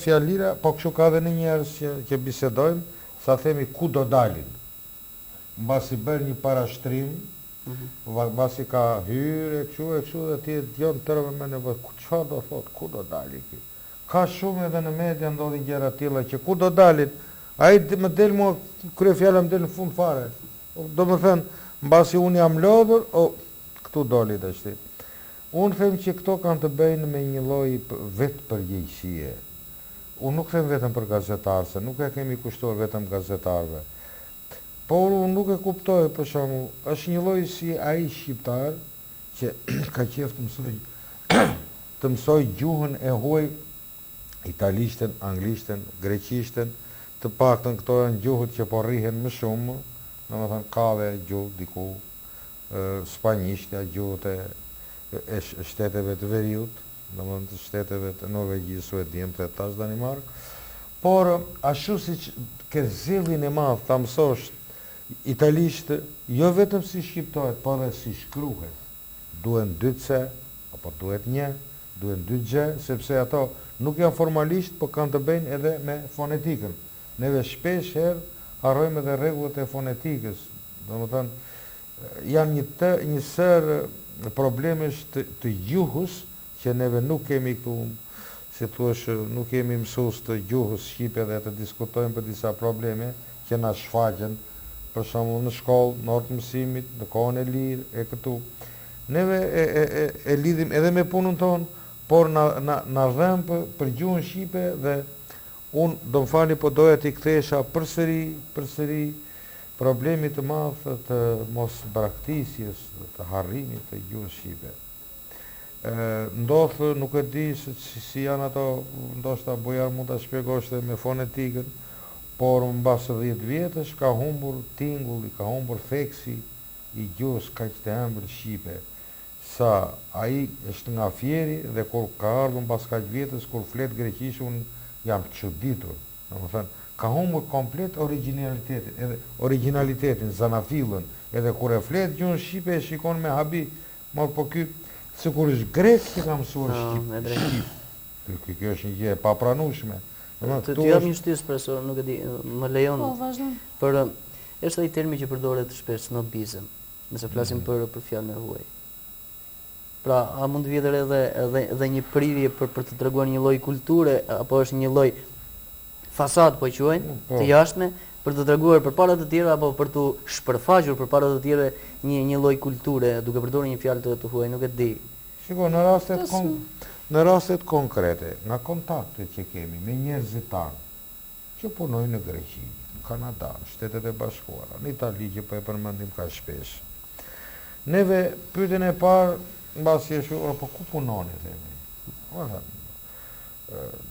fjalira, po kështu ka edhe në njerëz që bisedojmë, sa themi ku do dalin. Mbasi bën një parashtrim, mbasi ka hyrë e kështu dhe ti dëgjon tërë me nevojë, çfarë do thot, ku do dalin ky? Ka shumë edhe në media ndodhin gjëra të tilla që ku do dalin, ai më del mua kryefjala më del në fund fare. Domethënë, mbasi unë jam lodhur, këtu doli tash. Unë them që këto kanë të bëjnë me një lloj vetë përgjegjësie. Unë nuk them vetëm për gazetarë, se nuk e kemi kushtuar vetëm gazetarëve. Por unë nuk e kuptoj, për shembull, është një lloj si ai shqiptar që ka qejf të mësoj gjuhën e huaj, italishten, anglishten, greqishten, të paktën këto janë gjuhët që po rrihen më shumë, domethënë ka dhe gjuhë diku spanjishtja, gjuhët e shteteve të veriut, domethënë të shteteve të Norvegjisë, Suedin, të tash Danimark, por ashtu siç ke zellin e madh ta mësosh italisht, jo vetëm si shqiptohet, por edhe si shkruhet. Duhen 2 C, apo duhet 1, duhen 2 G, sepse ato nuk janë formalisht, por kanë të bëjnë edhe me fonetikën. Neve shpesh herë harrojmë edhe rregullat e fonetikës. Domethënë janë një sër problemesh të gjuhës që neve nuk kemi këtu, si thuash, nuk kemi mësues të gjuhës shqipe dhe të diskutojmë për disa probleme që na shfaqen, për shembull në shkollë, në orë të mësimit, në kohën e lirë, e këtu. Neve e lidhim edhe me punën tonë, por na dhëm për gjuhën shqipe dhe unë do më fali po doja t'i kthesha përsëri problemi të madh të mos braktisjes, të harrimit të gjuhës shqipe. Ndodh, nuk e di si janë ato, ndoshta Bujar mund ta shpjegosh edhe me fonetikën, por mbas 10 vjetësh ka humbur tingulli, ka humbur theksi i gjuhës kaq të ëmbël shqipe. Sa ai është nga fieri dhe kur ka ardhur mbas kaq vjetësh kur flet greqisht unë jam çuditur. Domethënë ka humbur komplet originalitetin, zanafillën, edhe kur e flet gjuhën shqipe e shikon me habi, po ky sikur është grek që ka mësuar shqip. Kjo është një gjë e papranueshme. Të jap një shtys, profesor, nuk e di, më lejon. Po, vazhdo. Për është ai termi që përdoret shpesh, snobizëm, nëse flasim për fjalën e huaj. Pra, a mund të vjetë edhe një prirje për të treguar një lloj kulture, apo është një lloj fasad, po e quajnë, të jashtme, për të treguar përpara të tjerë apo për të shpërfaqur përpara të tjerë një lloj kulture, duke përdorur një fjalë të huaj, nuk e di. Shiko, në rastet konkrete, nga kontaktet që kemi me njerëzit tanë që punojnë në Greqi, në Kanada, në Shtetet e Bashkuara, në Itali që po e përmendim ka shpesh. Neve pyetjen e parë mbasi është, po ku punoni themi?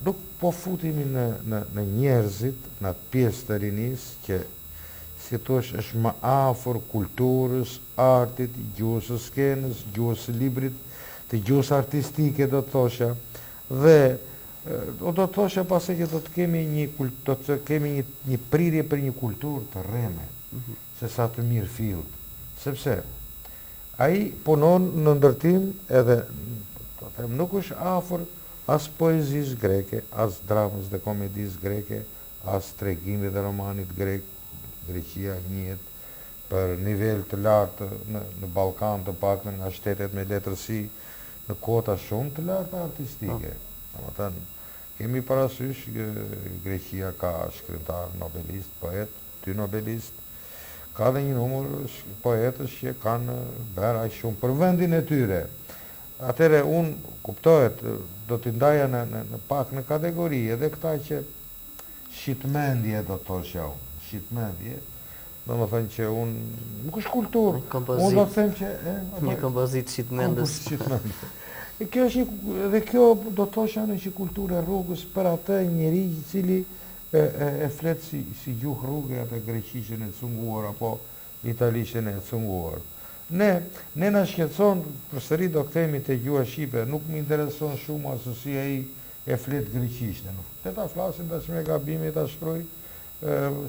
Nuk po futemi në njerëzit, në atë pjesë të rinisë që si thosh është më afër kulturës, artit, gjuhës së skenës, gjuhës së librit, të gjuhës artistike do të thosha, dhe do të thosha pasi që do të kemi një prirje për një kulturë të rreme, se sa të mirë fillt, sepse ai punon në ndërtim edhe do të them nuk është afër as poezisë greke, as dramës dhe komedisë greke, as tregimit dhe romanit grek. Greqia njihet për nivel të lartë në Ballkan, të paktën nga shtetet me letërsi, në kota shumë të larta artistike. Domethënë, kemi parasysh Greqia ka shkrimtar, nobelist, poet, dy nobelist, ka dhe një numër poetës që kanë bërë aq shumë për vendin e tyre. Atëre unë kuptohet, do t'i ndaja në pak në kategori edhe këta që shitmendje do të thoshja unë, shitmendje, do më thënë që unë, nuk është kulturë, unë do të them që... Një kompozit shitmendës. E kjo është dhe kjo do të thosha në që kulturë e rrugës për atë njeri i cili e flet si gjuhë rrugë atë greqishën e cunguar apo italishën e cunguar. Ne na shqetëson, përsëri do kthehemi te gjuha shqipe, nuk më intereson shumë as si ai e flet greqishten. Le ta flasim tash me gabime ta shkruaj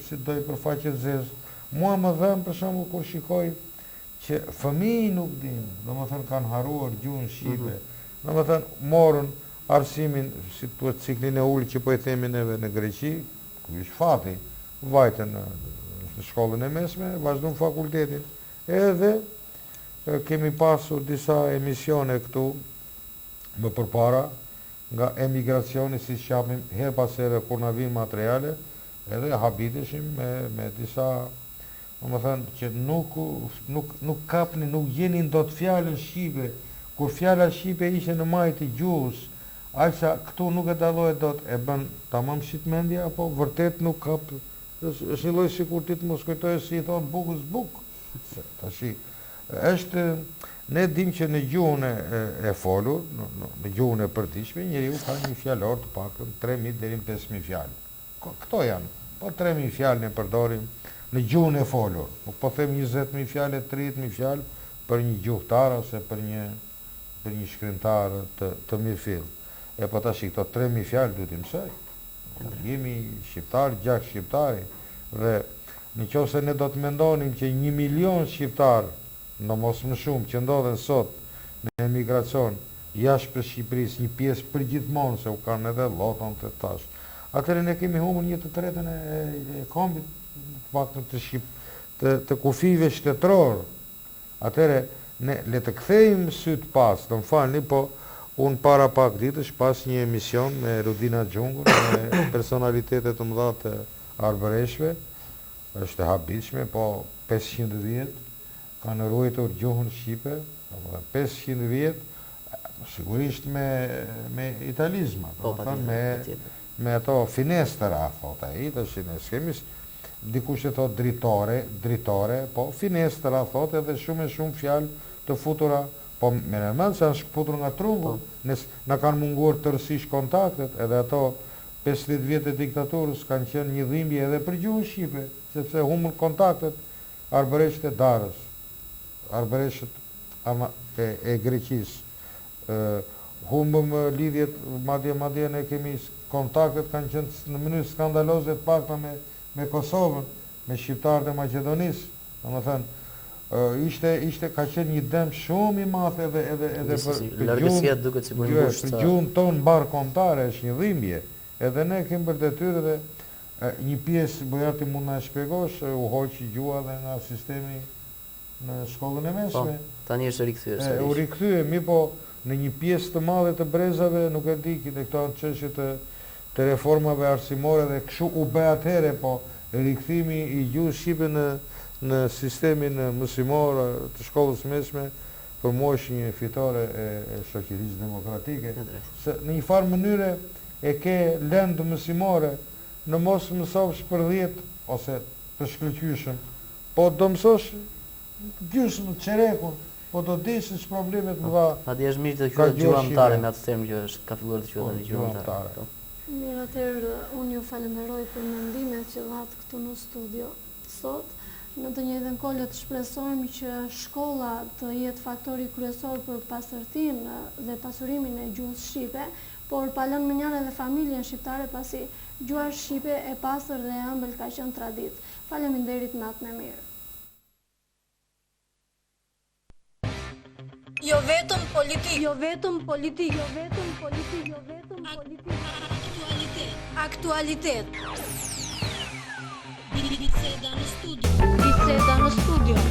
si do i përfaqet zezë. Mua më dhëm për shembull kur shikoj që fëmijë nuk din, domethënë kanë harruar gjuhën shqipe. Domethënë morën arsimin si thuhet ciklin e ulë që po i themi neve në Greqi, ku është fati, vajtën në shkollën e mesme, vazhdon fakultetin. Edhe kemi pasur disa emisione këtu më përpara nga emigracioni, si shapim her pas here kur na vin materiale, edhe habiteshim me disa, domethënë që nuk kapni, nuk gjenin dot fjalën shqipe, kur fjala shqipe ishte në majtë të gjuhës, aqsa këtu nuk e dallohet dot, e bën tamam shitmendja, apo vërtet nuk kap, është një lloj sikur ti të mos kujtohesh si i thon bukës buk. Tashi është, ne dim që në gjuhën e folur, në gjuhën e përditshme, njeriu ka një fjalor të paktën 3000 deri në 5000 fjalë. Këto janë, po 3000 fjalë ne përdorim në gjuhën e folur. Nuk po them 20000 fjalë, 30000 fjalë për një gjuhëtar ose për një shkrimtar të mirëfill. E po tash këto 3000 fjalë duhet i mësoj. Jemi shqiptar, gjak shqiptari, dhe nëse ne do të mendonim që 1 milion shqiptar, në mos më shumë, që ndodhen sot në emigracion jashtë për Shqipërisë, një pjesë përgjithmonë, se u kanë edhe lloton të tash. Atëherë ne kemi humbur 1/3 e kombit, të kufive shtetëror. Atëherë ne le të kthejmë syt pas, do më falni, po unë para pak ditësh pas një emision me Rudina Xhungun, me personalitete të mëdha të arbëreshve, është e habitshme, po 500 vjet kanë ruajtur gjuhën shqipe, 500 vjet, sigurisht me italizma, me ato finestera, thot ai, tash ne kemi dikush e thot dritore, po finestera thot edhe shumë fjalë të futura, po me rëmend se janë shkputur nga trumbu, na kanë munguar tërësisht kontaktet, edhe ato 50 vjet e diktaturës kanë qenë një dhimbje edhe për gjuhën shqipe, sepse humbën kontaktet arbëreshët e Darës, arbëreshët e Greqisë, humbëm lidhjet, madje ne kemi kontaktet kanë qenë në mënyrë skandaloze të pakta me Kosovën, me shqiptarët e Maqedonisë. Domethënë ishte ka qenë një dëm shumë i madh edhe për gjuhën tonë mbar kombëtare, është një dhimbje. Edhe ne kemi për detyrë dhe një pjesë, Bojati mund na shpjegosh, u hoqi gjuha dhe nga sistemi në shkollën e mesme. Tani është rikthyer. U rikthye, po në një pjesë të madhe të brezave, nuk e di, këto çështje të reformave arsimore dhe kështu u bë atëherë, po rikthimi i gjuhës shqipe në sistemin mësimor të shkollës mesme për mua është një fitore e shoqërisë demokratike. Se në një farë mënyre e ke lëndë mësimore, në mos mësosh për 10 ose të shkëlqyeshëm, po do mësosh gjysmë çerekun, po do dish që problemet më dha. Madje është mirë të quhet gjuhamtare me atë term që është ka filluar të quhet gjuhamtare. Mirë, atëherë unë ju falenderoj për mendimet që dhat këtu në studio sot. Në të njëjtën kohë le të shpresojmë që shkolla të jetë faktori kryesor për pasërtinë dhe pasurimin e gjuhës shqipe, por pa lënë mënyrë edhe familjen shqiptare, pasi gjuha shqipe e pastër dhe e ëmbël ka qenë traditë. Faleminderit, natën e mirë. Jo vetëm politik. Jo vetëm politik. Jo vetëm politik. Jo vetëm Aktualitet. Biseda në studio.